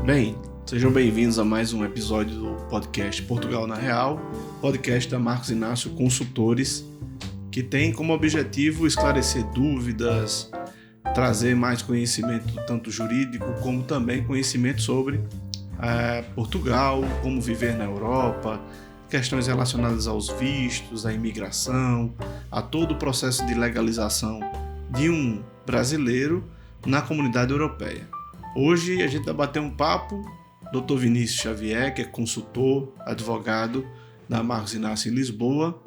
Bem, sejam bem-vindos a mais um episódio do podcast Portugal na Real, podcast da Marcos Inácio Consultores, que tem como objetivo esclarecer dúvidas, trazer mais conhecimento tanto jurídico como também conhecimento sobre Portugal, como viver na Europa, questões relacionadas aos vistos, à imigração, a todo o processo de legalização de um brasileiro na comunidade europeia. Hoje a gente vai bater um papo, Dr. Vinícius Xavier, que é consultor, advogado da Marcos Inácio em Lisboa,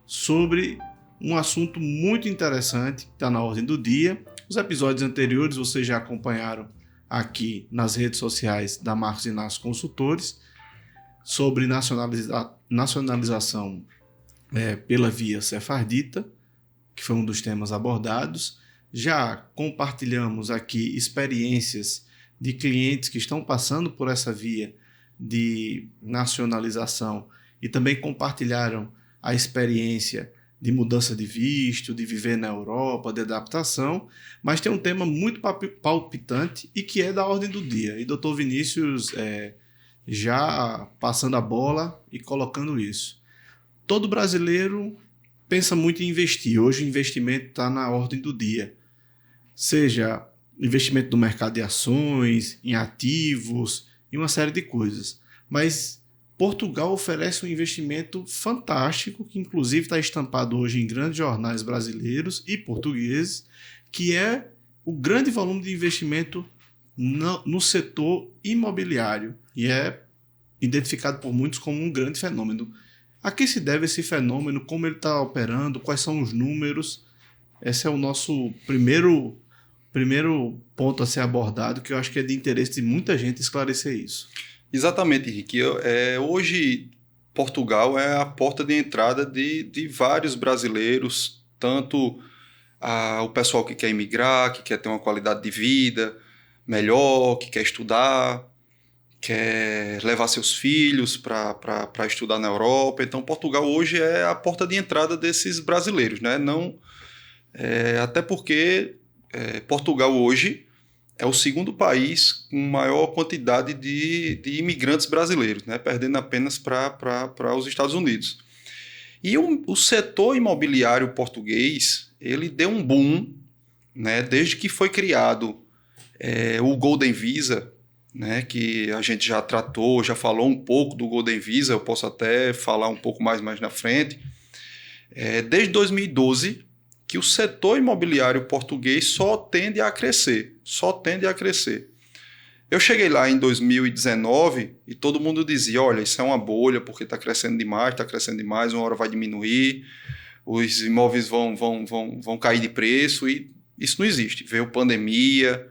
sobre um assunto muito interessante que está na ordem do dia. Os episódios anteriores vocês já acompanharam aqui nas redes sociais da Marcos Inácio Consultores, sobre nacionalização pela via sefardita, que foi um dos temas abordados. Já compartilhamos aqui experiências de clientes que estão passando por essa via de nacionalização e também compartilharam a experiência de mudança de visto, de viver na Europa, de adaptação, mas tem um tema muito palpitante e que é da ordem do dia. E Dr. Vinícius já passando a bola e colocando isso. Todo brasileiro pensa muito em investir. Hoje o investimento está na ordem do dia. Seja investimento no mercado de ações, em ativos, em uma série de coisas. Mas Portugal oferece um investimento fantástico, que inclusive está estampado hoje em grandes jornais brasileiros e portugueses, que é o grande volume de investimento no setor imobiliário. E é identificado por muitos como um grande fenômeno. A que se deve esse fenômeno? Como ele está operando? Quais são os números? Esse é o nosso primeiro ponto a ser abordado, que eu acho que é de interesse de muita gente esclarecer isso. Exatamente, Henrique. Hoje, Portugal é a porta de entrada de vários brasileiros, tanto o pessoal que quer emigrar, que quer ter uma qualidade de vida melhor, que quer estudar, quer levar seus filhos para estudar na Europa. Então, Portugal hoje é a porta de entrada desses brasileiros, né? Até porque Portugal hoje é o segundo país com maior quantidade de imigrantes brasileiros, né? Perdendo apenas para os Estados Unidos. E o setor imobiliário português, ele deu um boom, né? Desde que foi criado o Golden Visa, né? Que a gente já tratou, já falou um pouco do Golden Visa, eu posso até falar um pouco mais na frente. Desde 2012, que o setor imobiliário português só tende a crescer. Eu cheguei lá em 2019 e todo mundo dizia, olha, isso é uma bolha porque está crescendo demais, uma hora vai diminuir, os imóveis vão cair de preço, e isso não existe. Veio pandemia,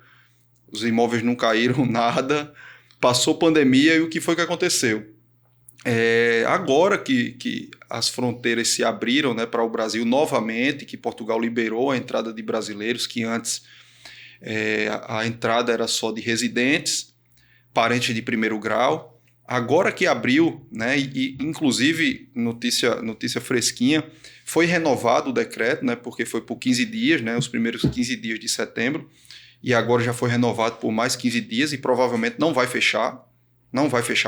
os imóveis não caíram nada, passou pandemia e o que foi que aconteceu? Agora que as fronteiras se abriram, né, para o Brasil novamente, que Portugal liberou a entrada de brasileiros, que antes a entrada era só de residentes, parentes de primeiro grau. Agora que abriu, né, e inclusive, notícia fresquinha, foi renovado o decreto, né, porque foi por 15 dias, né, os primeiros 15 dias de setembro, e agora já foi renovado por mais 15 dias e provavelmente não vai fechar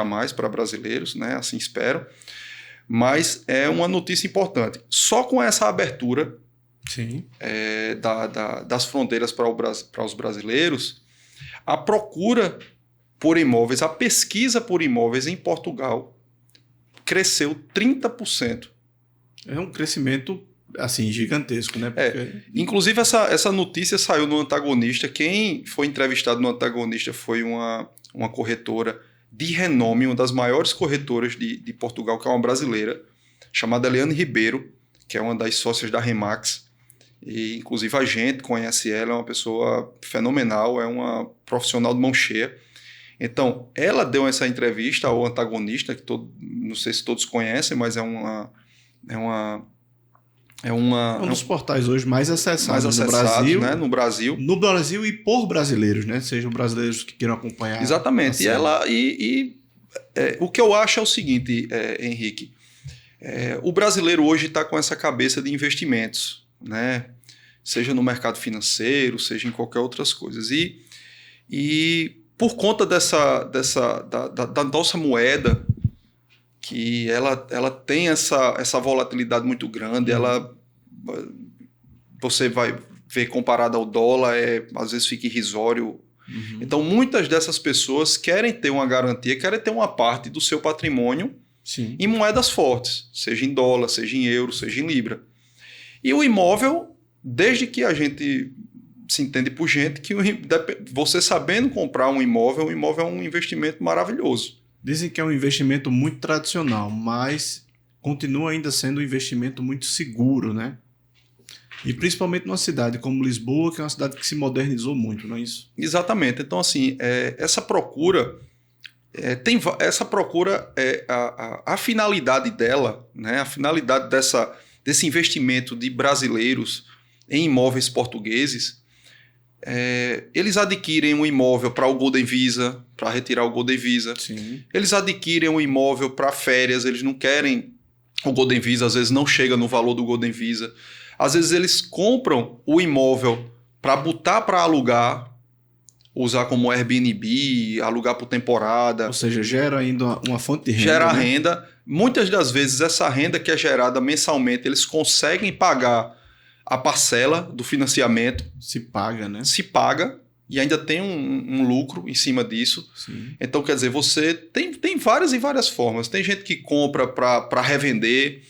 mais para brasileiros, né? Assim espero. Mas é uma notícia importante. Só com essa abertura Sim. Das fronteiras para os brasileiros, a procura por imóveis, a pesquisa por imóveis em Portugal cresceu 30%. É um crescimento assim, gigantesco, né? Inclusive, essa notícia saiu no Antagonista. Quem foi entrevistado no Antagonista foi uma corretora de renome, uma das maiores corretoras de Portugal, que é uma brasileira, chamada Eliane Ribeiro, que é uma das sócias da Remax. E, inclusive, a gente conhece ela, é uma pessoa fenomenal, é uma profissional de mão cheia. Então, ela deu essa entrevista ao Antagonista, que não sei se todos conhecem, mas é um dos portais hoje mais acessados no Brasil, né? No Brasil. No Brasil e por brasileiros, né? Sejam brasileiros que queiram acompanhar. Exatamente. O que eu acho é o seguinte, Henrique. O brasileiro hoje está com essa cabeça de investimentos, né? Seja no mercado financeiro, seja em qualquer outras coisas. E por conta da nossa moeda, que ela tem essa volatilidade muito grande, você vai ver comparada ao dólar, às vezes fica irrisório. Então, muitas dessas pessoas querem ter uma garantia, querem ter uma parte do seu patrimônio em moedas fortes, seja em dólar, seja em euro, seja em libra. E o imóvel, desde que a gente se entende por gente, que você sabendo comprar um imóvel é um investimento maravilhoso. Dizem que é um investimento muito tradicional, mas continua ainda sendo um investimento muito seguro, né? E principalmente numa cidade como Lisboa, que é uma cidade que se modernizou muito, não é isso? Exatamente. Então, assim, essa procura, a finalidade dela, né? A finalidade desse investimento de brasileiros em imóveis portugueses, eles adquirem um imóvel para o Golden Visa, para retirar o Golden Visa. Sim. Eles adquirem um imóvel para férias, eles não querem o Golden Visa, às vezes não chega no valor do Golden Visa. Às vezes eles compram o imóvel para botar para alugar, usar como Airbnb, alugar por temporada. Ou seja, gera ainda uma fonte de renda. Gera né? renda. Muitas das vezes essa renda que é gerada mensalmente, eles conseguem pagar a parcela do financiamento. Se paga, né? Se paga e ainda tem um lucro em cima disso. Sim. Então, quer dizer, você tem várias e várias formas. Tem gente que compra para revender,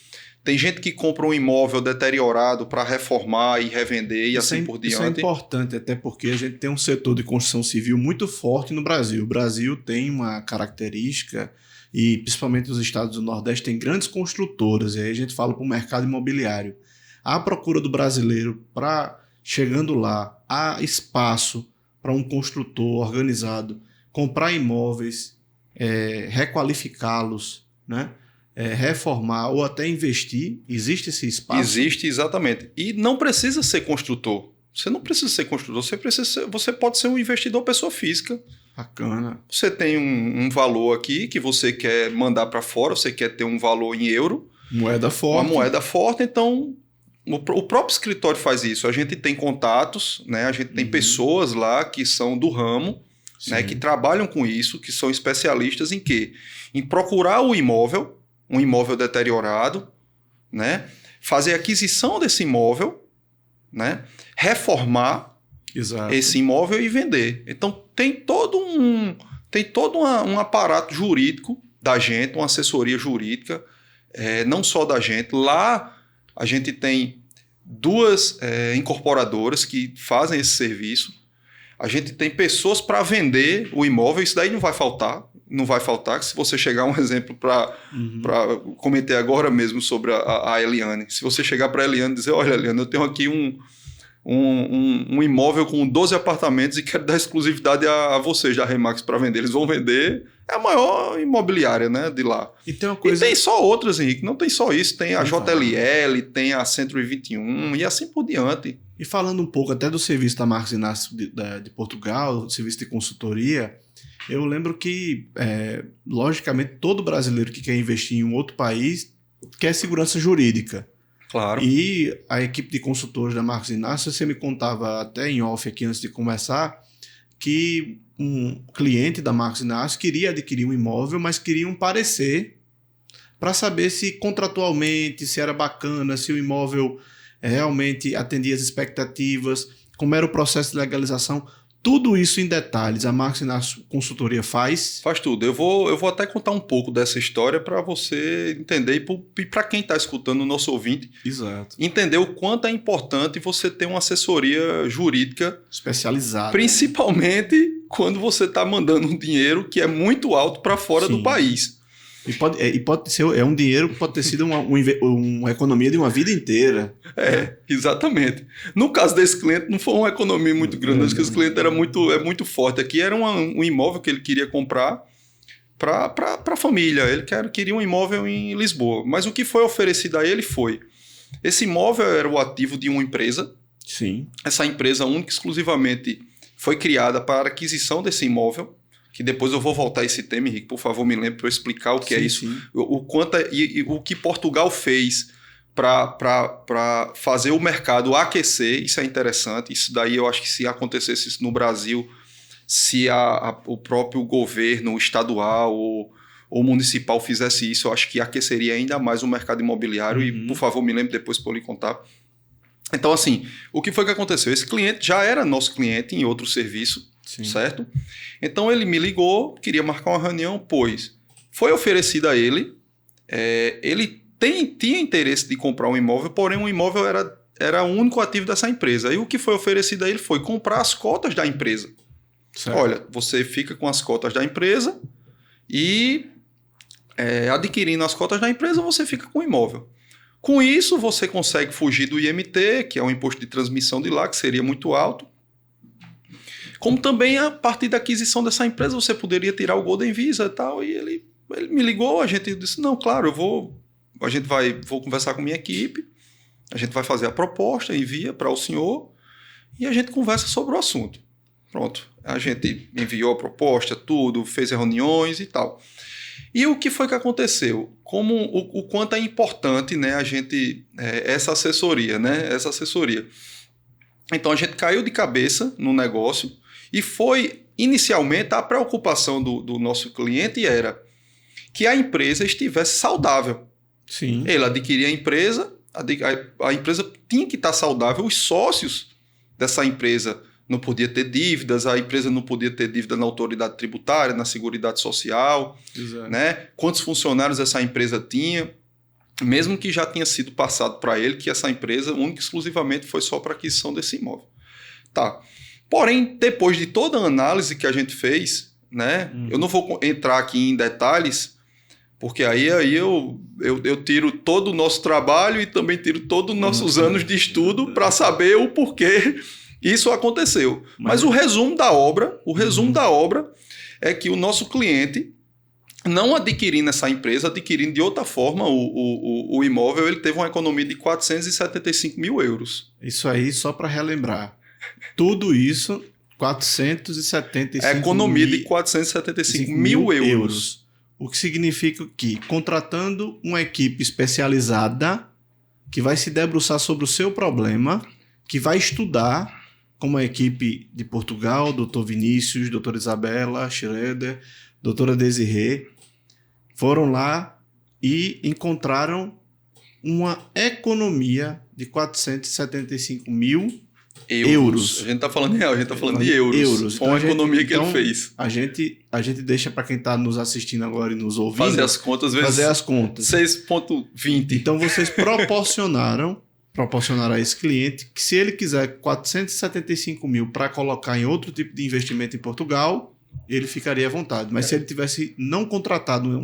tem gente que compra um imóvel deteriorado para reformar e revender e assim por diante. Isso é importante, até porque a gente tem um setor de construção civil muito forte no Brasil. O Brasil tem uma característica, e principalmente os estados do Nordeste, tem grandes construtoras, e aí a gente fala para o mercado imobiliário. A procura do brasileiro chegando lá, há espaço para um construtor organizado comprar imóveis, requalificá-los, né? Reformar ou até investir. Existe esse espaço? Existe, exatamente. E não precisa ser construtor. Você não precisa ser construtor, você pode ser um investidor pessoa física. Bacana. Você tem um valor aqui que você quer mandar para fora, você quer ter um valor em euro. Moeda forte. Uma moeda forte, então o próprio escritório faz isso. A gente tem contatos, né? A gente tem pessoas lá que são do ramo, né? Que trabalham com isso, que são especialistas em quê? Em procurar o imóvel, um imóvel deteriorado, né? Fazer a aquisição desse imóvel, né? Reformar esse imóvel e vender. Então tem todo um aparato jurídico da gente, uma assessoria jurídica, não só da gente. Lá a gente tem duas incorporadoras que fazem esse serviço. A gente tem pessoas para vender o imóvel, isso daí não vai faltar. Não vai faltar, que se você chegar um exemplo para comentar agora mesmo sobre a Eliane. Se você chegar para a Eliane e dizer, olha, Eliane, eu tenho aqui um imóvel com 12 apartamentos e quero dar exclusividade a vocês da Remax para vender. Eles vão vender, é a maior imobiliária, né, de lá. E tem uma coisa... E tem só outras, Henrique, não tem só isso. Tem a JLL, tem a 121 e assim por diante. E falando um pouco até do serviço da Marcos Inácio de Portugal, serviço de consultoria... Eu lembro que, logicamente, todo brasileiro que quer investir em um outro país quer segurança jurídica. Claro. E a equipe de consultores da Marcos Inácio, você me contava até em off aqui antes de começar, que um cliente da Marcos Inácio queria adquirir um imóvel, mas queria um parecer para saber se contratualmente, se era bacana, se o imóvel realmente atendia as expectativas, como era o processo de legalização. Tudo isso em detalhes, a Marcos Inácio Consultoria faz? Faz tudo. Eu vou até contar um pouco dessa história para você entender e para quem está escutando o nosso ouvinte, exato, entender o quanto é importante você ter uma assessoria jurídica especializada. Principalmente quando você está mandando um dinheiro que é muito alto para fora do país. E pode ser um dinheiro que pode ter sido uma economia de uma vida inteira. Exatamente. No caso desse cliente, não foi uma economia muito grande, acho que esse cliente era muito forte. Aqui era um imóvel que ele queria comprar para a família. Ele queria um imóvel em Lisboa. Mas o que foi oferecido a ele foi... Esse imóvel era o ativo de uma empresa. Sim. Essa empresa única e exclusivamente foi criada para a aquisição desse imóvel, que depois eu vou voltar a esse tema, Henrique, por favor, me lembre para eu explicar o que é isso. O que Portugal fez para fazer o mercado aquecer, isso é interessante. Isso daí eu acho que se acontecesse isso no Brasil, se o próprio governo estadual ou municipal fizesse isso, eu acho que aqueceria ainda mais o mercado imobiliário. E, por favor, me lembre depois para eu lhe contar. Então, assim, o que foi que aconteceu? Esse cliente já era nosso cliente em outro serviço, Sim. certo? Então, ele me ligou, queria marcar uma reunião, pois foi oferecido a ele, ele tinha interesse de comprar um imóvel, porém o imóvel era o único ativo dessa empresa. E o que foi oferecido a ele foi comprar as cotas da empresa. Certo. Olha, você fica com as cotas da empresa e adquirindo as cotas da empresa, você fica com o imóvel. Com isso, você consegue fugir do IMT, que é o imposto de transmissão de lá, que seria muito alto. Como também, a partir da aquisição dessa empresa, você poderia tirar o Golden Visa e tal. E ele me ligou, a gente disse, não, claro, vou conversar com a minha equipe, a gente vai fazer a proposta, envia para o senhor e a gente conversa sobre o assunto. Pronto, a gente enviou a proposta, tudo, fez reuniões e tal. E o que foi que aconteceu? Como o quanto é importante, né, a gente essa assessoria, né? Essa assessoria. Então a gente caiu de cabeça no negócio e foi inicialmente a preocupação do nosso cliente era que a empresa estivesse saudável. Sim. Ele adquiria a empresa, a empresa tinha que estar saudável, os sócios dessa empresa não podia ter dívidas, a empresa não podia ter dívida na autoridade tributária, na Seguridade Social, né? Quantos funcionários essa empresa tinha, mesmo que já tinha sido passado para ele que essa empresa, única e exclusivamente, foi só para aquisição desse imóvel. Tá. Porém, depois de toda a análise que a gente fez, né? Eu não vou entrar aqui em detalhes, porque aí eu tiro todo o nosso trabalho e também tiro todos os nossos anos de estudo para saber o porquê isso aconteceu. Mas o resumo da obra é que o nosso cliente, não adquirindo essa empresa, adquirindo de outra forma o imóvel, ele teve uma economia de 475 mil euros. Isso aí, só para relembrar. Tudo isso, 475 mil... economia de 475 mil euros. O que significa que, contratando uma equipe especializada, que vai se debruçar sobre o seu problema, que vai estudar, como a equipe de Portugal, doutor Vinícius, doutora Isabela Schroeder, doutora Desirê, foram lá e encontraram uma economia de 475 mil euros. A gente está falando real, a gente está falando de euros. Foi uma economia que ele fez. A gente deixa para quem está nos assistindo agora e nos ouvindo... Fazer as contas, vezes 6,20. Então, vocês proporcionaram a esse cliente que, se ele quiser 475 mil para colocar em outro tipo de investimento em Portugal, ele ficaria à vontade. Mas se ele tivesse não contratado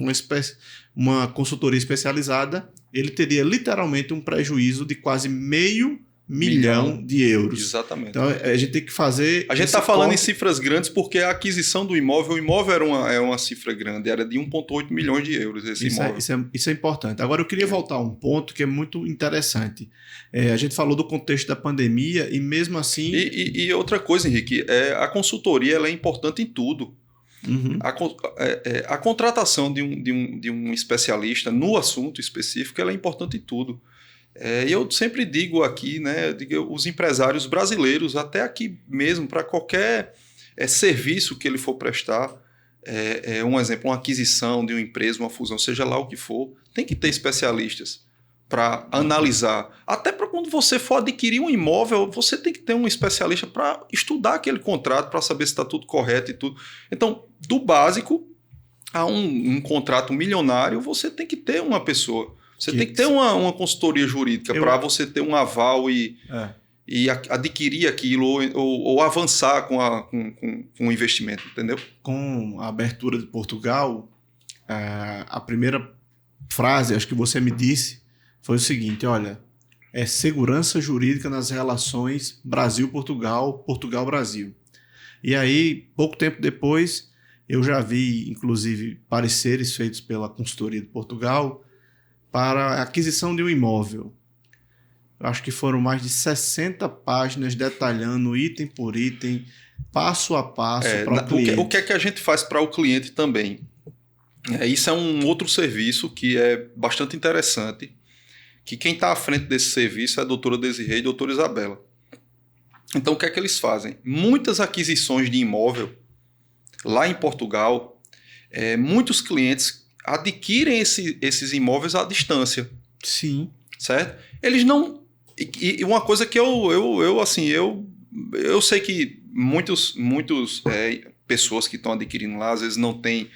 uma consultoria especializada, ele teria literalmente um prejuízo de quase meio milhão de euros. Exatamente. Então a gente tem que fazer... A gente está falando em cifras grandes porque a aquisição do imóvel, o imóvel era uma cifra grande, era de 1,8 milhões de euros esse imóvel. Isso é importante. Agora eu queria voltar a um ponto que é muito interessante. A gente falou do contexto da pandemia e mesmo assim... E outra coisa, Henrique, a consultoria ela é importante em tudo. Uhum. A contratação de um especialista no assunto específico ela é importante em tudo. Eu sempre digo aqui, né, os empresários brasileiros, até aqui mesmo, para qualquer serviço que ele for prestar, um exemplo, uma aquisição de uma empresa, uma fusão, seja lá o que for, tem que ter especialistas para analisar. Até para quando você for adquirir um imóvel, você tem que ter um especialista para estudar aquele contrato, para saber se está tudo correto e tudo. Então, do básico a um contrato milionário, você tem que ter uma pessoa. Você tem que ter uma consultoria jurídica para você ter um aval e adquirir aquilo ou avançar com o investimento, entendeu? Com a abertura de Portugal, a primeira frase, acho que você me disse, foi o seguinte, olha, é segurança jurídica nas relações Brasil-Portugal, Portugal-Brasil. E aí, pouco tempo depois, eu já vi, inclusive, pareceres feitos pela consultoria de Portugal para a aquisição de um imóvel. Eu acho que foram mais de 60 páginas detalhando item por item, passo a passo para o cliente. O que é que a gente faz para o cliente também? Isso é um outro serviço que é bastante interessante, que quem está à frente desse serviço é a doutora Desirê e a doutora Isabela. Então, o que é que eles fazem? Muitas aquisições de imóvel, lá em Portugal, muitos clientes adquirem esses imóveis à distância. Sim. Certo? Eles não... E uma coisa que eu sei que muitas pessoas que estão adquirindo lá, às vezes não têm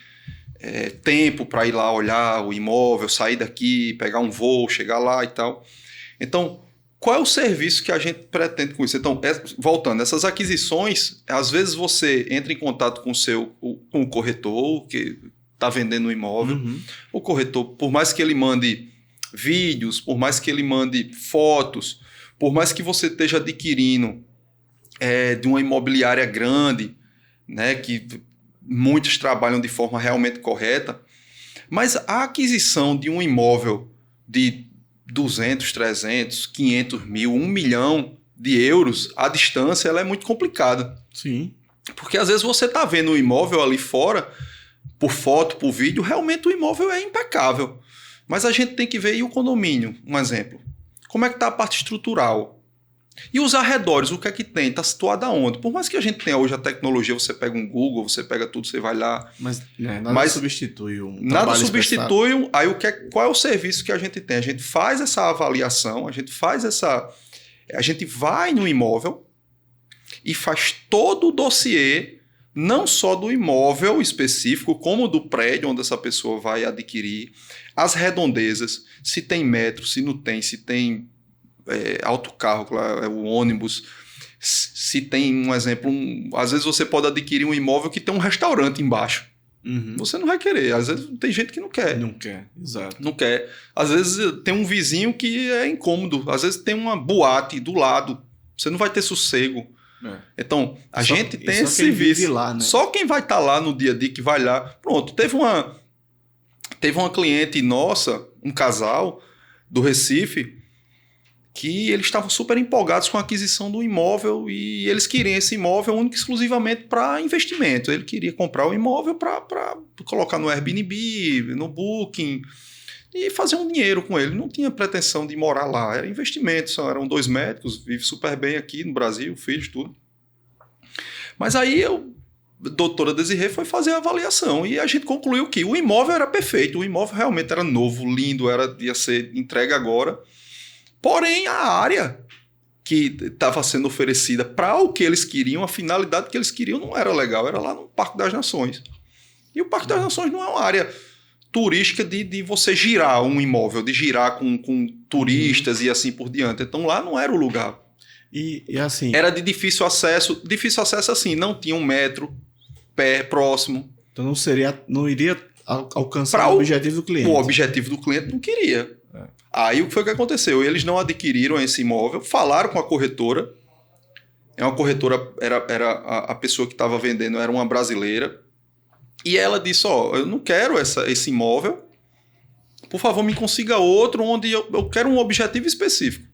tempo para ir lá olhar o imóvel, sair daqui, pegar um voo, chegar lá e tal. Então, qual é o serviço que a gente pretende com isso? Então, voltando, essas aquisições, às vezes você entra em contato com o corretor que está vendendo o imóvel. Uhum. O corretor, por mais que ele mande vídeos, por mais que ele mande fotos, por mais que você esteja adquirindo de uma imobiliária grande, né, que muitos trabalham de forma realmente correta, mas a aquisição de um imóvel de 200, 300, 500 mil, 1 milhão de euros à distância, ela é muito complicada. Sim. Porque às vezes você está vendo o imóvel ali fora, por foto, por vídeo, realmente o imóvel é impecável. Mas a gente tem que ver, e o condomínio, um exemplo. Como é que está a parte estrutural? E os arredores, o que é que tem? Está situado aonde? Por mais que a gente tenha hoje a tecnologia, você pega um Google, você pega tudo, você vai lá. Mas nada substitui nada substitui. Aí qual é o serviço que a gente tem? A gente faz essa avaliação, a gente vai no imóvel e faz todo o dossiê, não só do imóvel específico, como do prédio onde essa pessoa vai adquirir, as redondezas, se tem metro, se não tem, se tem autocarro, o ônibus, se tem um exemplo, às vezes você pode adquirir um imóvel que tem um restaurante embaixo. Uhum. Você não vai querer, às vezes tem gente que não quer. Não quer, exato. Não quer. Às vezes tem um vizinho que é incômodo, às vezes tem uma boate do lado, você não vai ter sossego. Então, a gente tem esse serviço. Lá, né? Só quem vai estar lá no dia a dia que vai lá. Pronto, teve uma cliente nossa, um casal do Recife, que eles estavam super empolgados com a aquisição do imóvel e eles queriam esse imóvel único e exclusivamente para investimento. Ele queria comprar o imóvel para colocar no Airbnb, no Booking e fazer um dinheiro com ele. Não tinha pretensão de morar lá, era investimento, eram 2 médicos, vive super bem aqui no Brasil, filhos, tudo. Mas aí a doutora Desirê foi fazer a avaliação e a gente concluiu que o imóvel era perfeito, o imóvel realmente era novo, lindo, ia ser entregue agora. Porém, a área que estava sendo oferecida para o que eles queriam, a finalidade que eles queriam não era legal, era lá no Parque das Nações. E o Parque das Nações não é uma área turística de você girar um imóvel, de girar com turistas e assim por diante. Então lá não era o lugar. E assim... Era de difícil acesso assim, não tinha um metro próximo. Então não iria alcançar o objetivo do cliente. O objetivo do cliente não queria. Aí o que foi que aconteceu? Eles não adquiriram esse imóvel, falaram com a corretora. Uma corretora, a pessoa que estava vendendo era uma brasileira. E ela disse, eu não quero esse imóvel, por favor me consiga outro onde eu quero um objetivo específico.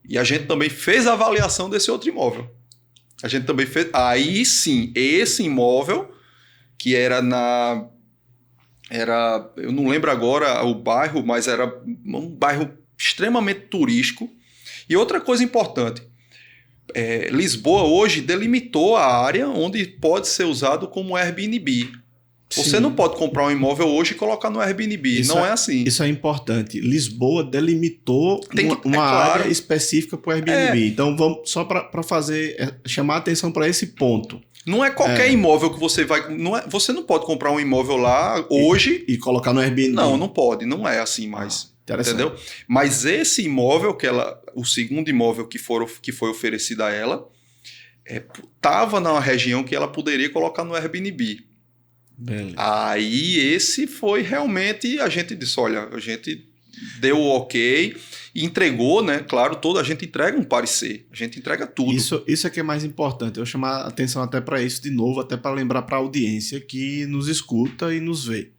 E a gente também fez a avaliação desse outro imóvel. A gente também fez... Aí sim, esse imóvel, que era eu não lembro agora o bairro, mas era um bairro extremamente turístico. E outra coisa importante, Lisboa hoje delimitou a área onde pode ser usado como Airbnb. Você não pode comprar um imóvel hoje e colocar no Airbnb. Não é assim. Isso é importante. Lisboa delimitou uma área específica para o Airbnb. Então, vamos só para chamar a atenção para esse ponto. Não é qualquer imóvel que você vai... você não pode comprar um imóvel lá hoje... E colocar no Airbnb. Não pode. Não é assim mais. Entendeu? Mas esse imóvel, o segundo imóvel que foi oferecido a ela, estava na região que ela poderia colocar no Airbnb. Beleza. Aí esse foi realmente... A gente disse, olha, a gente deu o ok e entregou, né? Claro, a gente entrega um parecer, a gente entrega tudo. Isso é que é mais importante. Eu chamar a atenção até para isso de novo, até para lembrar para a audiência que nos escuta e nos vê.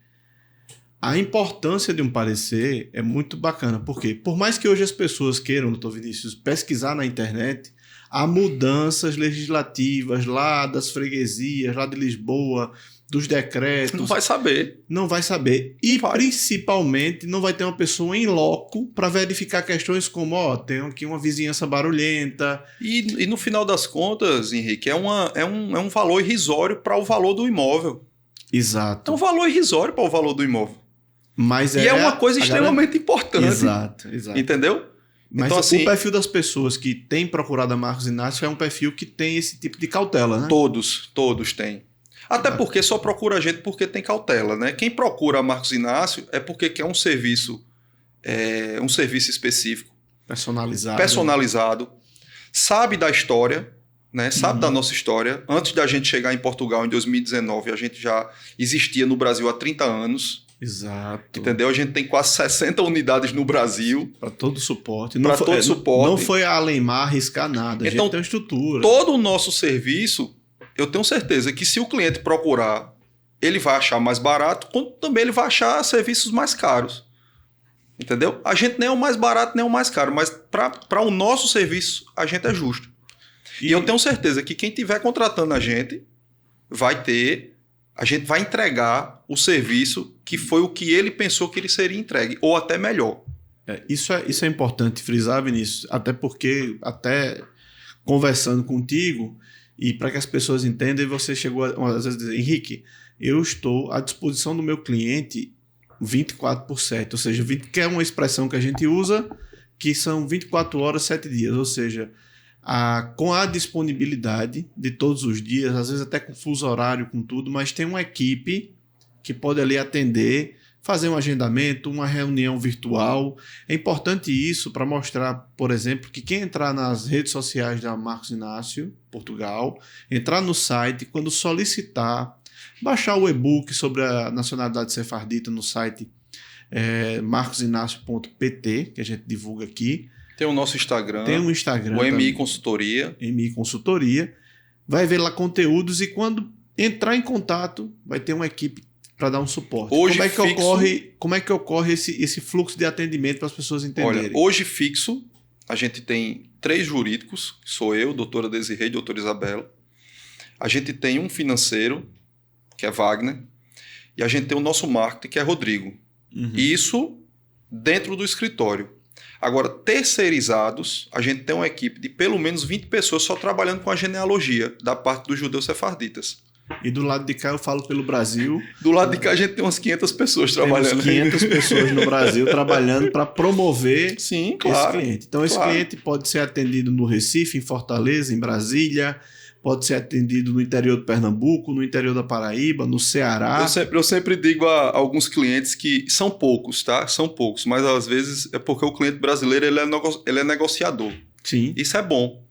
A importância de um parecer é muito bacana, porque por mais que hoje as pessoas queiram, doutor Vinícius, pesquisar na internet, há mudanças legislativas lá das freguesias, lá de Lisboa, dos decretos. Não vai saber. Não vai saber. E, Vai. principalmente, não vai ter uma pessoa em loco para verificar questões como, tem aqui uma vizinhança barulhenta. E no final das contas, Henrique, é um valor irrisório para o valor do imóvel. Exato. É um valor irrisório para o valor do imóvel. Mas E é uma coisa extremamente importante. Exato. Entendeu? Mas então, assim, o perfil das pessoas que têm procurado a Marcos Inácio é um perfil que tem esse tipo de cautela, né? todos têm. Até porque só procura a gente porque tem cautela, né? Quem procura a Marcos Inácio é porque quer um serviço específico, personalizado, sabe da história, né? Sabe da nossa história. Antes da gente chegar em Portugal em 2019, a gente já existia no Brasil há 30 anos. Exato. Entendeu? A gente tem quase 60 unidades no Brasil. Para todo suporte. Para todo suporte. Não foi a Alemar arriscar nada. Então, a gente tem uma estrutura. Todo o nosso serviço, eu tenho certeza que se o cliente procurar, ele vai achar mais barato, como também ele vai achar serviços mais caros. Entendeu? A gente nem é o mais barato, nem é o mais caro, mas para o nosso serviço, a gente é justo. E eu tenho certeza que quem estiver contratando a gente gente vai entregar o serviço que foi o que ele pensou que ele seria entregue, ou até melhor. Isso é importante frisar, Vinícius, até porque, até conversando contigo, e para que as pessoas entendam, você chegou às vezes a dizer, Henrique, eu estou à disposição do meu cliente 24/7, ou seja, 20, que é uma expressão que a gente usa, que são 24 horas, 7 dias, ou seja, com a disponibilidade de todos os dias, às vezes até com fuso horário, com tudo, mas tem uma equipe que pode ali atender, fazer um agendamento, uma reunião virtual. É importante isso para mostrar, por exemplo, que quem entrar nas redes sociais da Marcos Inácio Portugal, entrar no site, quando solicitar, baixar o e-book sobre a nacionalidade sefardita no site marcosinácio.pt, que a gente divulga aqui. Tem o nosso Instagram. Tem um Instagram. O MI Consultoria. MI Consultoria. Vai ver lá conteúdos e quando entrar em contato, vai ter uma equipe para dar um suporte. Hoje como é que ocorre esse fluxo de atendimento para as pessoas entenderem? Olha, hoje fixo, a gente tem 3 jurídicos, que sou eu, doutora Desirê e doutora Isabela. A gente tem um financeiro, que é Wagner, e a gente tem o nosso marketing, que é Rodrigo. Isso dentro do escritório. Agora, terceirizados, a gente tem uma equipe de pelo menos 20 pessoas só trabalhando com a genealogia da parte dos judeus sefarditas. E do lado de cá eu falo pelo Brasil. Do lado de cá a gente tem umas 500 pessoas trabalhando. Temos 500 pessoas no Brasil trabalhando para promover esse cliente. Então esse cliente pode ser atendido no Recife, em Fortaleza, em Brasília, pode ser atendido no interior do Pernambuco, no interior da Paraíba, no Ceará. Eu sempre digo a alguns clientes que são poucos, tá? São poucos, mas às vezes é porque o cliente brasileiro ele é negociador. Sim. Isso é bom.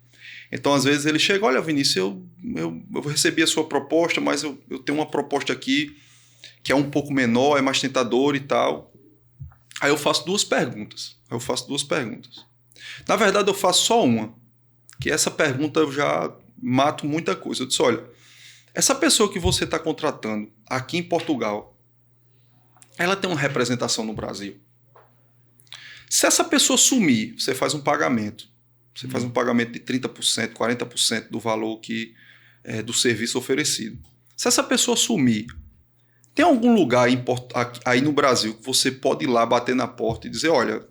Então, às vezes, ele chega, olha, Vinícius, eu recebi a sua proposta, mas eu tenho uma proposta aqui que é um pouco menor, é mais tentador e tal. Aí eu faço duas perguntas. Na verdade, eu faço só uma, que essa pergunta eu já mato muita coisa. Eu disse, olha, essa pessoa que você está contratando aqui em Portugal, ela tem uma representação no Brasil. Se essa pessoa sumir, você faz um pagamento. Você faz um pagamento de 30%, 40% do valor do serviço oferecido. Se essa pessoa sumir, tem algum lugar aí no Brasil que você pode ir lá bater na porta e dizer, olha,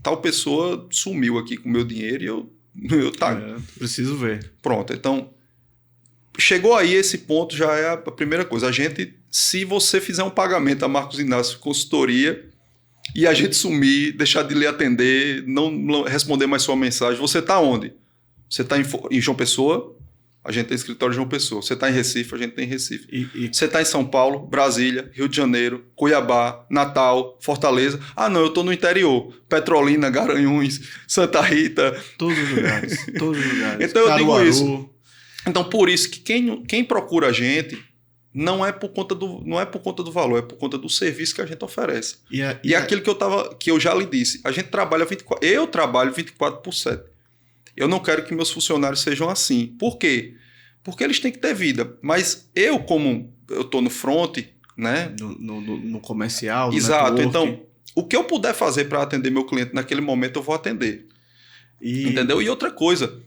tal pessoa sumiu aqui com o meu dinheiro e eu preciso ver. Pronto, então, chegou aí esse ponto, já é a primeira coisa. Se você fizer um pagamento a Marcos Inácio Consultoria e a gente sumir, deixar de lhe atender, não responder mais sua mensagem, você está onde? Você está em João Pessoa? A gente tem escritório em João Pessoa. Você está em Recife? A gente tem em Recife. Você está em São Paulo, Brasília, Rio de Janeiro, Cuiabá, Natal, Fortaleza. Ah, não, eu estou no interior. Petrolina, Garanhuns, Santa Rita. Todos os lugares. Então eu digo isso. Então por isso que quem procura a gente não é por conta do valor, é por conta do serviço que a gente oferece. E aquilo que eu já lhe disse, a gente trabalha 24, eu trabalho 24/7. Eu não quero que meus funcionários sejam assim. Por quê? Porque eles têm que ter vida. Mas como eu estou no front, né? No comercial, exato. No então, o que eu puder fazer para atender meu cliente naquele momento, eu vou atender. Entendeu? E outra coisa,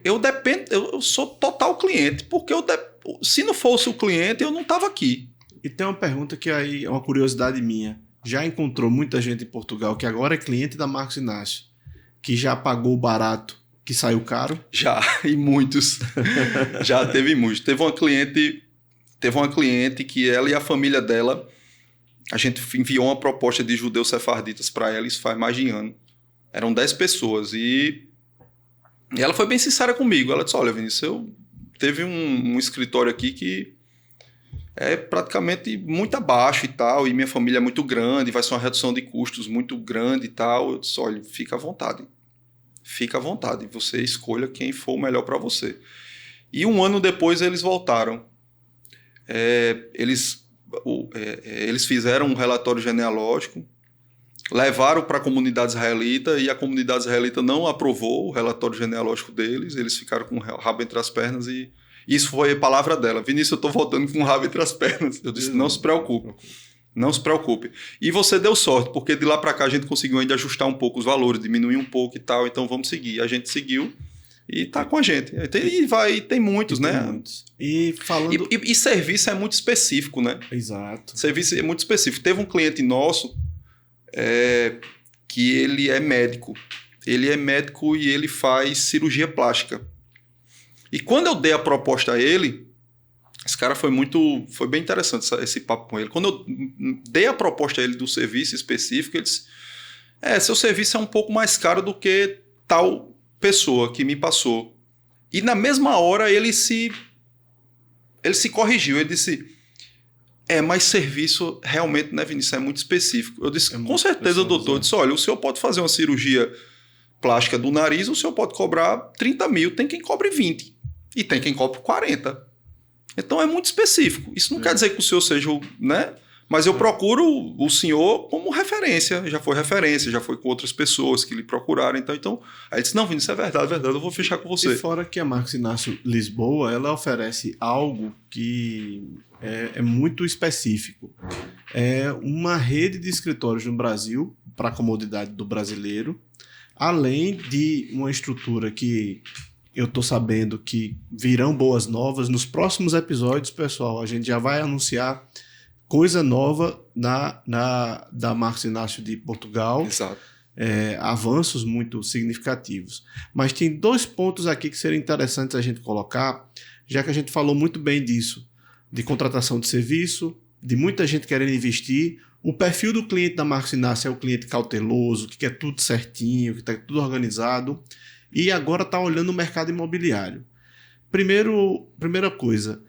eu dependo, eu sou total cliente, porque se não fosse o cliente, eu não estava aqui. E tem uma pergunta que aí é uma curiosidade minha. Já encontrou muita gente em Portugal que agora é cliente da Marcos Inácio, que já pagou barato, que saiu caro? Já, e muitos. Já teve muitos. Teve uma cliente que ela e a família dela, a gente enviou uma proposta de judeus sefarditas para ela, isso faz mais de ano. Eram 10 pessoas e ela foi bem sincera comigo. Ela disse, olha, Vinícius, teve um escritório aqui que é praticamente muito abaixo e tal, e minha família é muito grande, vai ser uma redução de custos muito grande e tal. Eu disse, olha, fica à vontade. Fica à vontade. Você escolha quem for o melhor para você. E um ano depois eles voltaram. Eles fizeram um relatório genealógico, levaram para a comunidade israelita e a comunidade israelita não aprovou o relatório genealógico deles. Eles ficaram com o rabo entre as pernas e isso foi a palavra dela. Vinícius, eu estou voltando com o rabo entre as pernas. Eu disse, não se preocupe. Não se preocupe. E você deu sorte, porque de lá para cá a gente conseguiu ainda ajustar um pouco os valores, diminuir um pouco e tal. Então vamos seguir. A gente seguiu e está com a gente. Tem muitos, né? Tem muitos. E falando... E serviço é muito específico, né? Exato. Serviço é muito específico. Teve um cliente nosso que ele é médico. Ele é médico e ele faz cirurgia plástica. E quando eu dei a proposta a ele, esse cara foi bem interessante esse papo com ele. Quando eu dei a proposta a ele do serviço específico, ele disse, seu serviço é um pouco mais caro do que tal pessoa que me passou. E na mesma hora ele se corrigiu, ele disse, mas serviço realmente, né, Vinícius, é muito específico. Eu disse, com certeza, doutor. Eu disse, olha, o senhor pode fazer uma cirurgia plástica do nariz, o senhor pode cobrar 30 mil, tem quem cobre 20 e tem quem cobre 40. Então é muito específico. Isso não quer dizer que o senhor seja, né? Mas eu procuro o senhor como referência. Já foi com outras pessoas que lhe procuraram. Então aí ele disse, não, Vinícius, é verdade, eu vou fechar com você. E fora que a Marcos Inácio Lisboa, ela oferece algo que é muito específico. É uma rede de escritórios no Brasil, para a comodidade do brasileiro, além de uma estrutura que eu estou sabendo que virão boas novas. Nos próximos episódios, pessoal, a gente já vai anunciar coisa nova da Marcos Inácio de Portugal. Exato. Avanços muito significativos. Mas tem 2 pontos aqui que seriam interessantes a gente colocar, já que a gente falou muito bem disso, de contratação de serviço, de muita gente querendo investir. O perfil do cliente da Marcos Inácio é o cliente cauteloso, que quer tudo certinho, que está tudo organizado, e agora está olhando o mercado imobiliário. Primeira coisa,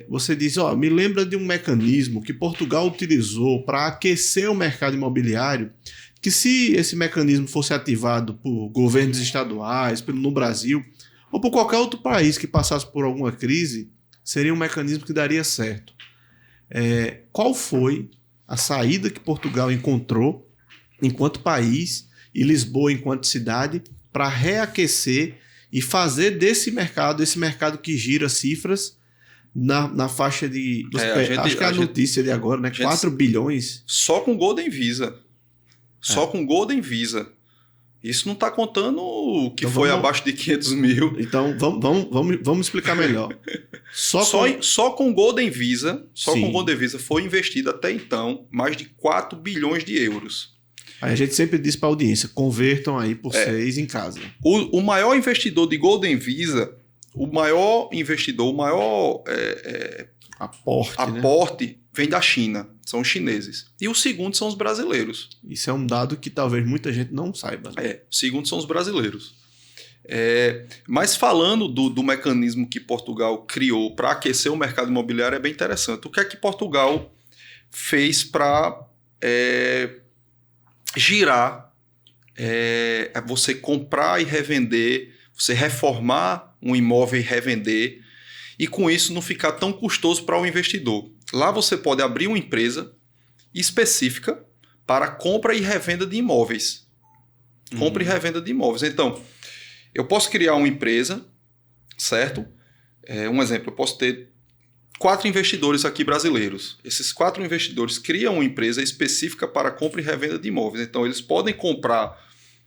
você diz, me lembra de um mecanismo que Portugal utilizou para aquecer o mercado imobiliário, que se esse mecanismo fosse ativado por governos estaduais, no Brasil, ou por qualquer outro país que passasse por alguma crise, seria um mecanismo que daria certo. Qual foi a saída que Portugal encontrou enquanto país e Lisboa enquanto cidade para reaquecer e fazer desse mercado, esse mercado que gira cifras na faixa de... acho que é a notícia de agora, né? 4 bilhões. Só com Golden Visa. Com Golden Visa. Isso não está contando o que foi abaixo de 500 mil. Então, vamos explicar melhor. Só com Golden Visa, com Golden Visa foi investido até então mais de 4 bilhões de euros. Aí a gente sempre diz para a audiência, convertam aí por 6 em casa. O maior investidor de Golden Visa, o maior aporte vem da China, são os chineses. E o segundo são os brasileiros. Isso é um dado que talvez muita gente não saiba. O segundo são os brasileiros. Mas falando do mecanismo que Portugal criou para aquecer o mercado imobiliário, é bem interessante. O que é que Portugal fez para girar, você comprar e revender, você reformar um imóvel e revender, e com isso não ficar tão custoso para o investidor. Lá você pode abrir uma empresa específica para compra e revenda de imóveis. Compra e revenda de imóveis. Então, eu posso criar uma empresa, certo? Um exemplo, eu posso ter 4 investidores aqui brasileiros. Esses 4 investidores criam uma empresa específica para compra e revenda de imóveis. Então, eles podem comprar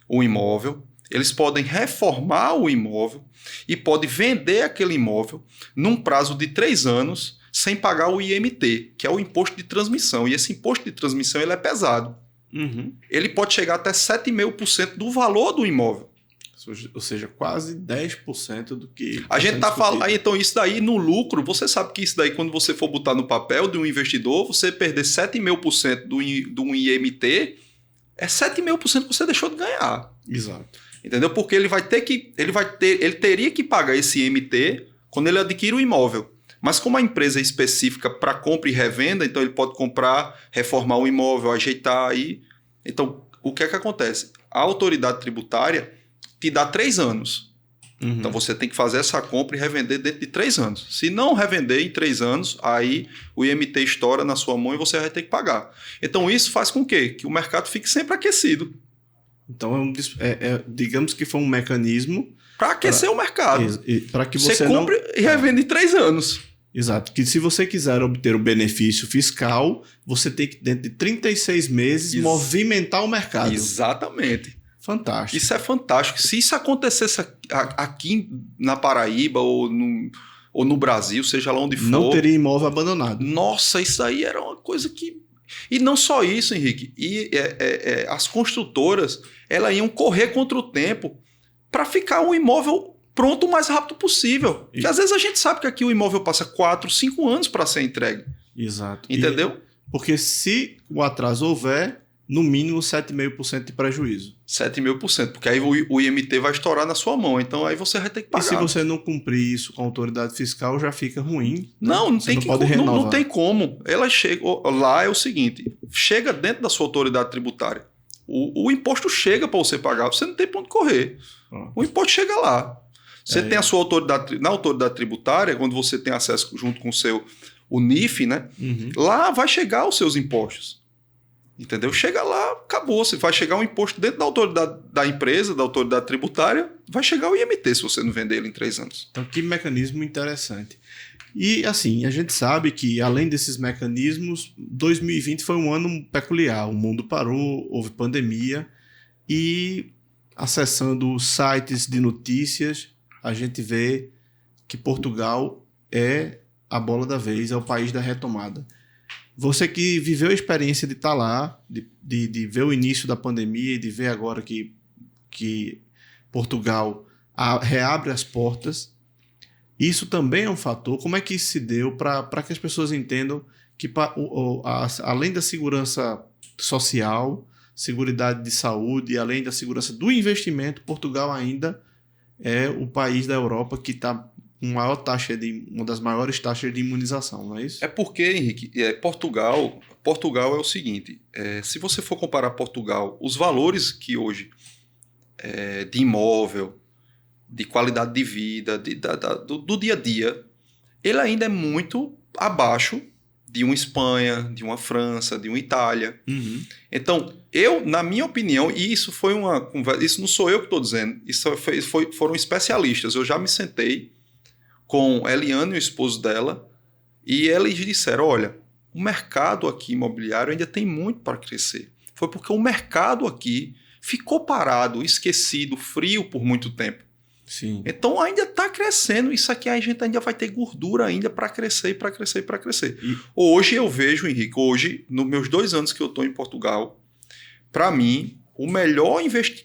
um imóvel, eles podem reformar o imóvel e podem vender aquele imóvel num prazo de 3 anos sem pagar o IMT, que é o imposto de transmissão. E esse imposto de transmissão ele é pesado. Uhum. Ele pode chegar até 7,5% do valor do imóvel. Ou seja, quase 10% do que... A gente está falando... Então, isso daí no lucro, você sabe que isso daí, quando você for botar no papel de um investidor, você perder 7,5% do IMT, é 7,5% que você deixou de ganhar. Exato. Entendeu? Porque ele teria que pagar esse IMT quando ele adquire o imóvel. Mas como a empresa é específica para compra e revenda, então ele pode comprar, reformar o imóvel, ajeitar aí. Então, o que é que acontece? A autoridade tributária te dá 3 anos. Uhum. Então, você tem que fazer essa compra e revender dentro de 3 anos. Se não revender em 3 anos, aí o IMT estoura na sua mão e você vai ter que pagar. Então, isso faz com que o mercado fique sempre aquecido. Então, digamos que foi um mecanismo... Para aquecer o mercado. Para que você compra e revende em 3 anos. Exato. Que se você quiser obter o benefício fiscal, você tem que, dentro de 36 meses, movimentar o mercado. Exatamente. Fantástico. Isso é fantástico. Se isso acontecesse aqui na Paraíba ou no Brasil, seja lá onde for... Não teria imóvel abandonado. Nossa, isso aí era uma coisa que... E não só isso, Henrique. As construtoras, elas iam correr contra o tempo para ficar um imóvel pronto o mais rápido possível. Porque às vezes a gente sabe que aqui o imóvel passa 4, 5 anos para ser entregue. Exato. Entendeu? Porque se o atraso houver, no mínimo 7,5% de prejuízo. 7,5%, porque aí o IMT vai estourar na sua mão, então aí você vai ter que pagar. E se você não cumprir isso com a autoridade fiscal, já fica ruim. Não, você não tem como. Ela chega, lá é o seguinte, chega dentro da sua autoridade tributária. O imposto chega para você pagar, você não tem ponto de correr. O imposto chega lá. Você tem a sua autoridade, na autoridade tributária, quando você tem acesso junto com o NIF, né? Uhum. Lá vai chegar os seus impostos. Entendeu? Chega lá, acabou. Você vai chegar um imposto dentro da autoridade da empresa, da autoridade tributária, vai chegar o IMT se você não vender ele em 3 anos. Então, que mecanismo interessante. E, assim, a gente sabe que, além desses mecanismos, 2020 foi um ano peculiar. O mundo parou, houve pandemia e, acessando sites de notícias, a gente vê que Portugal é a bola da vez, é o país da retomada. Você que viveu a experiência de estar lá, de ver o início da pandemia e de ver agora que Portugal reabre as portas, isso também é um fator. Como é que isso se deu para que as pessoas entendam que, além da segurança social, seguridade de saúde, além da segurança do investimento, Portugal ainda é o país da Europa que está com uma das maiores taxas de imunização, não é isso? É porque, Henrique, Portugal é o seguinte, se você for comparar Portugal, os valores que hoje de imóvel, de qualidade de vida, do dia a dia, ele ainda é muito abaixo de uma Espanha, de uma França, de uma Itália. Uhum. Então, na minha opinião, e isso foi uma conversa, isso não sou eu que estou dizendo, isso foram especialistas. Eu já me sentei com Eliane e o esposo dela, e eles disseram, olha, o mercado aqui imobiliário ainda tem muito para crescer. Foi porque o mercado aqui ficou parado, esquecido, frio por muito tempo. Sim. Então ainda está crescendo, isso aqui a gente ainda vai ter gordura ainda para crescer, para crescer, para crescer. E... Hoje eu vejo, Henrique, nos meus 2 anos que eu estou em Portugal, para mim, o melhor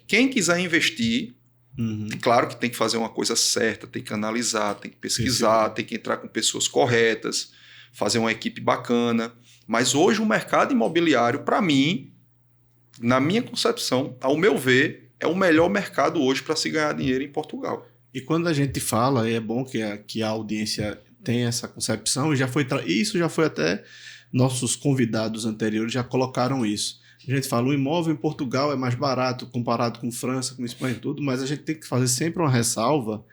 quem quiser investir, Uhum. Claro que tem que fazer uma coisa certa, tem que analisar, tem que pesquisar, tem que entrar com pessoas corretas, fazer uma equipe bacana. Mas hoje o mercado imobiliário, para mim, na minha concepção, ao meu ver, é o melhor mercado hoje para se ganhar dinheiro em Portugal. E quando a gente fala, é bom que a audiência tenha essa concepção, e isso já foi até nossos convidados anteriores já colocaram isso. A gente fala, o imóvel em Portugal é mais barato comparado com França, com Espanha e tudo, mas a gente tem que fazer sempre uma ressalva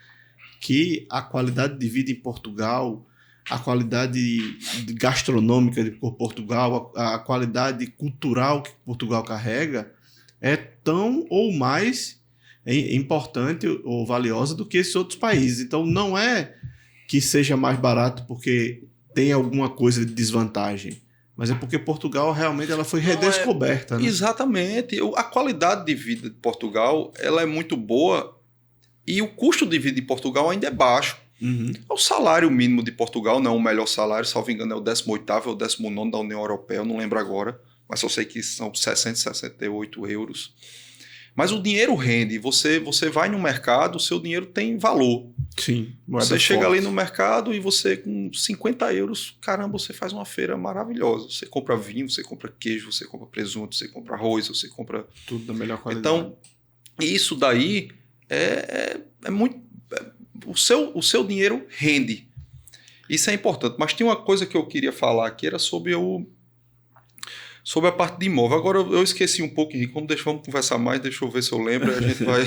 que a qualidade de vida em Portugal, a qualidade gastronômica de Portugal, a qualidade cultural que Portugal carrega é tão ou mais importante ou valiosa do que esses outros países. Então, não é que seja mais barato porque tem alguma coisa de desvantagem, Mas é porque Portugal realmente ela foi redescoberta, né? Exatamente. A qualidade de vida de Portugal ela é muito boa e o custo de vida de Portugal ainda é baixo. Uhum. O salário mínimo de Portugal não é o melhor salário, salvo engano, é o 18º ou 19º da União Europeia, eu não lembro agora, mas só sei que são 668 euros. Mas o dinheiro rende, você vai no mercado, o seu dinheiro tem valor. Sim. Você chega ali no mercado e você com 50 euros, caramba, você faz uma feira maravilhosa. Você compra vinho, você compra queijo, você compra presunto, você compra arroz, você compra... Tudo da melhor qualidade. Então, isso daí é muito... O seu dinheiro rende. Isso é importante. Mas tinha uma coisa que eu queria falar aqui, era sobre a parte de imóvel. Agora eu esqueci um pouco, Henrique. Vamos conversar mais, deixa eu ver se eu lembro. A gente vai...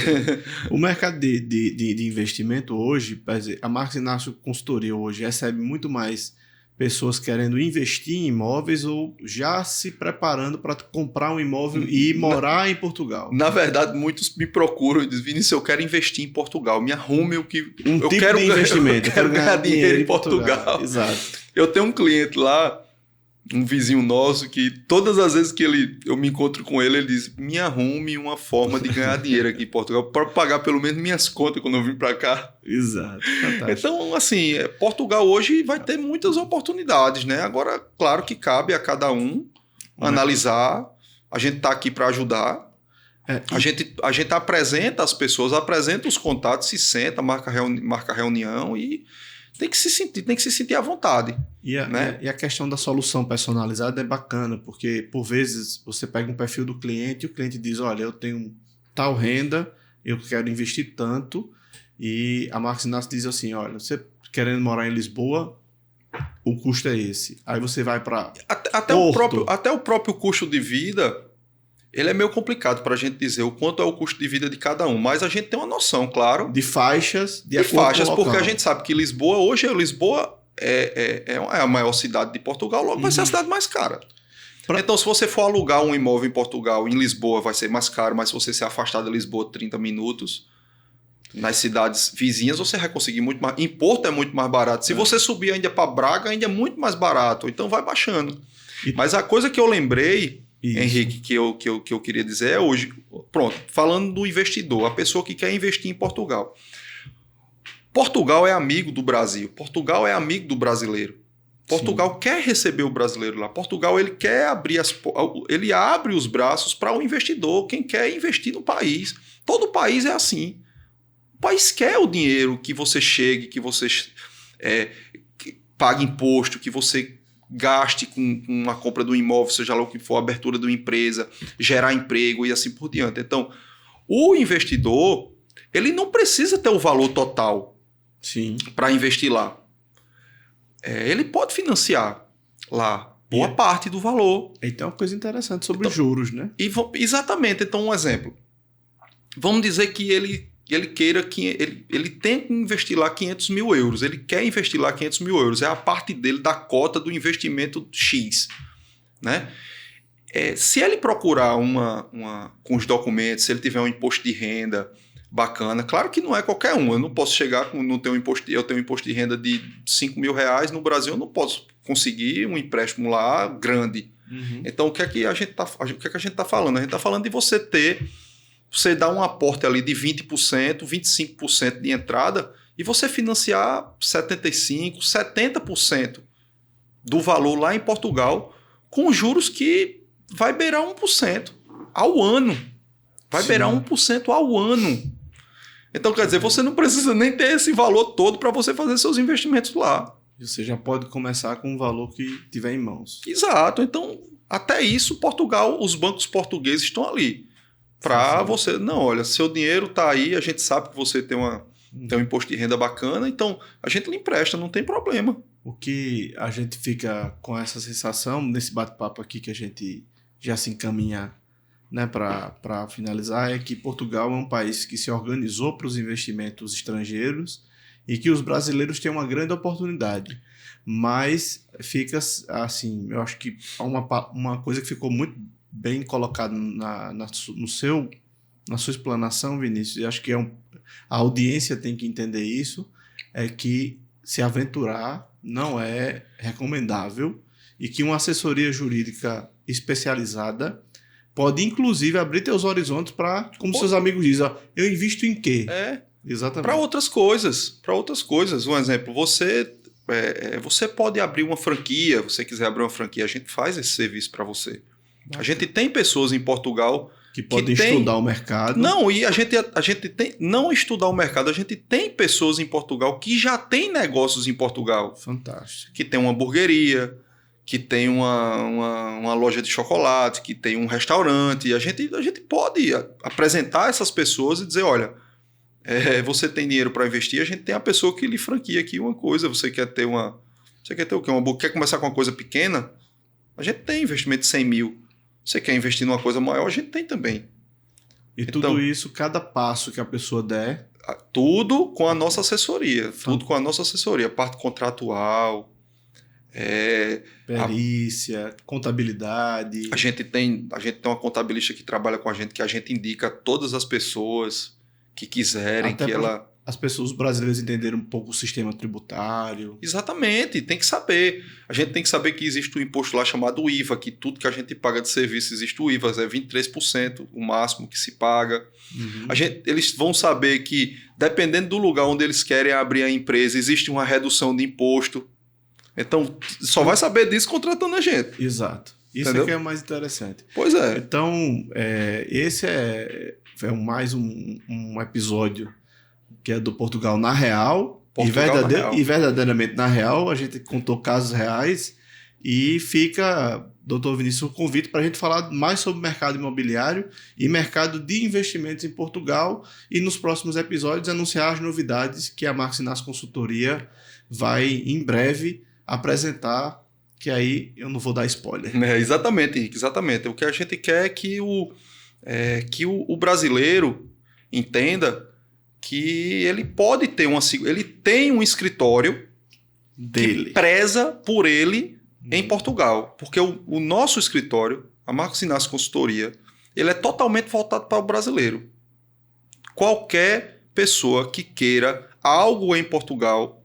O mercado de investimento hoje, a Marcos Inácio Consultoria hoje recebe muito mais pessoas querendo investir em imóveis ou já se preparando para comprar um imóvel e morar em Portugal. Na verdade, muitos me procuram e dizem, Vinícius, eu quero investir em Portugal. Me arrume o que... Eu quero de investimento. Eu quero ganhar dinheiro em Portugal. Exato. Eu tenho um cliente lá, um vizinho nosso, que todas as vezes que eu me encontro com ele, ele diz, me arrume uma forma de ganhar dinheiro aqui em Portugal para pagar pelo menos minhas contas quando eu vim para cá. Exato. Fantástico. Então, assim, Portugal hoje vai ter muitas oportunidades, né? Agora, claro que cabe a cada um analisar. A gente está aqui para ajudar. A gente apresenta as pessoas, apresenta os contatos, se senta, marca reunião e tem que se sentir à vontade. E a questão da solução personalizada é bacana, porque por vezes você pega um perfil do cliente e o cliente diz, olha, eu tenho tal renda, eu quero investir tanto, e a Marcos Inácio diz assim, olha, você querendo morar em Lisboa, o custo é esse. Aí você vai para até o próprio custo de vida, ele é meio complicado para a gente dizer o quanto é o custo de vida de cada um, mas a gente tem uma noção, claro. De faixas, porque a gente sabe que Lisboa é a maior cidade de Portugal, logo vai ser a cidade mais cara. Então, se você for alugar um imóvel em Portugal, em Lisboa, vai ser mais caro, mas se você se afastar de Lisboa 30 minutos, nas cidades vizinhas, você vai conseguir muito mais. Em Porto é muito mais barato. Se você subir ainda para Braga, ainda é muito mais barato. Então, vai baixando. Mas a coisa que eu lembrei, Henrique, que eu queria dizer é hoje, pronto, falando do investidor, a pessoa que quer investir em Portugal. Portugal é amigo do Brasil. Portugal é amigo do brasileiro. Portugal quer receber o brasileiro lá. Portugal ele quer ele abre os braços para o investidor, quem quer investir no país. Todo país é assim. O país quer o dinheiro, que você chegue, que você que pague imposto, que você gaste com a compra do imóvel, seja lá o que for, a abertura de uma empresa, gerar emprego e assim por diante. Então, o investidor, ele não precisa ter o valor total para investir lá. Ele pode financiar lá boa parte do valor. Então, é uma coisa interessante sobre os juros, né? Exatamente. Então, um exemplo. Vamos dizer que ele queira que ele tem que investir lá 500 mil euros. Ele quer investir lá 500 mil euros. É a parte dele da cota do investimento X. Né? Se ele procurar com os documentos, se ele tiver um imposto de renda bacana, claro que não é qualquer um. Eu não posso chegar com eu tenho um imposto de renda de 5 mil reais no Brasil, eu não posso conseguir um empréstimo lá grande. Uhum. Então, o que é que a gente está falando? A gente está falando de você dar um aporte ali de 20%, 25% de entrada e você financiar 75%, 70% do valor lá em Portugal com juros que vai beirar 1% ao ano. Vai beirar 1% ao ano. Então, quer dizer, você não precisa nem ter esse valor todo para você fazer seus investimentos lá. Você já pode começar com o valor que tiver em mãos. Exato. Então, até isso, Portugal, os bancos portugueses estão ali. Para você, não, olha, seu dinheiro está aí, a gente sabe que você tem um imposto de renda bacana, então a gente lhe empresta, não tem problema. O que a gente fica com essa sensação nesse bate-papo aqui que a gente já se encaminha, né, para finalizar, é que Portugal é um país que se organizou para os investimentos estrangeiros e que os brasileiros têm uma grande oportunidade. Mas fica assim, eu acho que uma coisa que ficou muito bem colocado na sua explanação, Vinícius, e acho que a audiência tem que entender isso, é que se aventurar não é recomendável e que uma assessoria jurídica especializada pode, inclusive, abrir teus horizontes para, como seus amigos dizem, ó, eu invisto em quê? Exatamente. Para outras coisas. Um exemplo, você pode abrir uma franquia, você quiser abrir uma franquia, a gente faz esse serviço para você. A gente tem pessoas em Portugal que podem estudar o mercado. Não, e a gente tem, não estudar o mercado, a gente tem pessoas em Portugal que já têm negócios em Portugal. Fantástico. Que tem uma hamburgueria, que tem uma loja de chocolate, que tem um restaurante. A gente pode apresentar essas pessoas e dizer, olha, você tem dinheiro para investir, a gente tem a pessoa que lhe franquia aqui uma coisa. Você quer ter o quê? Quer começar com uma coisa pequena? A gente tem investimento de 100 mil. Você quer investir numa coisa maior, a gente tem também. E tudo isso, cada passo que a pessoa der... Tudo com a nossa assessoria. Tudo com a nossa assessoria. Parte contratual... perícia, contabilidade. A gente tem uma contabilista que trabalha com a gente, que a gente indica todas as pessoas que quiserem. Até as pessoas brasileiras entenderem um pouco o sistema tributário. Exatamente, tem que saber. A gente tem que saber que existe um imposto lá chamado IVA, que tudo que a gente paga de serviço existe o IVA, é 23% o máximo que se paga. Uhum. Eles vão saber que, dependendo do lugar onde eles querem abrir a empresa, existe uma redução de imposto. Então, só vai saber disso contratando a gente. Exato. Isso é que é o mais interessante. Pois é. Então, esse é mais um episódio que é do Portugal na Real. E verdadeiramente na Real. A gente contou casos reais. E fica, doutor Vinícius, um convite para a gente falar mais sobre mercado imobiliário e mercado de investimentos em Portugal. E nos próximos episódios anunciar as novidades que a Marcos Inácio Consultoria vai, em breve, apresentar, que aí eu não vou dar spoiler. Exatamente, Henrique, exatamente. O que a gente quer é que o brasileiro entenda que ele pode ter ele tem um escritório dele, que preza por ele em Portugal. Porque o nosso escritório, a Marcos Inácio Consultoria, ele é totalmente voltado para o brasileiro. Qualquer pessoa que queira algo em Portugal,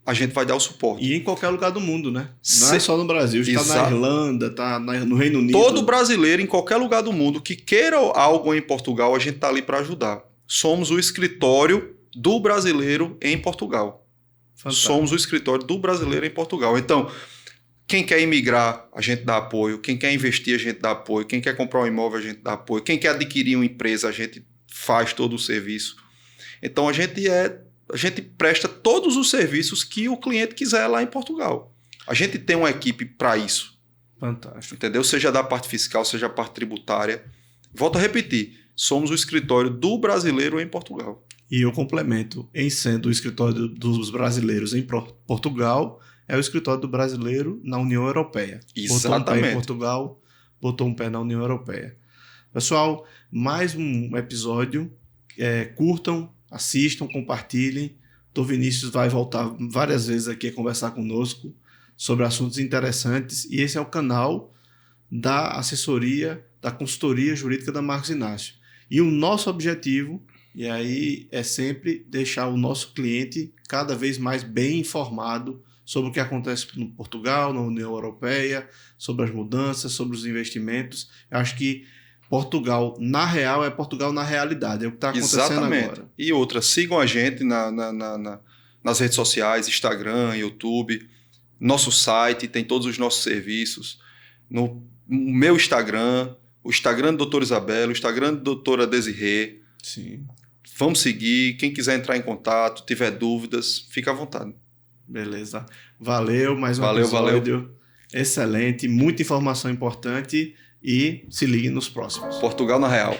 a gente vai dar o suporte. E em qualquer lugar do mundo, né? Não é só no Brasil. Está na Irlanda, está no Reino Unido. Todo brasileiro, em qualquer lugar do mundo, que queira algo em Portugal, a gente está ali para ajudar. Somos o escritório do brasileiro em Portugal. Fantástico. Somos o escritório do brasileiro em Portugal. Então, quem quer imigrar, a gente dá apoio. Quem quer investir, a gente dá apoio. Quem quer comprar um imóvel, a gente dá apoio. Quem quer adquirir uma empresa, a gente faz todo o serviço. Então, a gente presta todos os serviços que o cliente quiser lá em Portugal. A gente tem uma equipe para isso. Fantástico. Entendeu? Seja da parte fiscal, seja da parte tributária. Volto a repetir. Somos o escritório do brasileiro em Portugal. E eu complemento. Em sendo o escritório dos brasileiros em Portugal, é o escritório do brasileiro na União Europeia. Exatamente. Botou um pé em Portugal, botou um pé na União Europeia. Pessoal, mais um episódio. Curtam, assistam, compartilhem. O Vinícius vai voltar várias vezes aqui a conversar conosco sobre assuntos interessantes. E esse é o canal da assessoria, da consultoria jurídica da Marcos Inácio. E o nosso objetivo, e aí é sempre deixar o nosso cliente cada vez mais bem informado sobre o que acontece no Portugal, na União Europeia, sobre as mudanças, sobre os investimentos. Eu acho que Portugal na real é Portugal na realidade, é o que está acontecendo agora. E outra, sigam a gente nas redes sociais, Instagram, YouTube, nosso site, tem todos os nossos serviços, no meu Instagram, o Instagram do Dr. Isabela, o Instagram da doutora Desirê. Sim. Vamos seguir, quem quiser entrar em contato, tiver dúvidas, fica à vontade. Beleza. Valeu, mais um episódio. Excelente, muita informação importante. E se ligue nos próximos. Portugal na Real.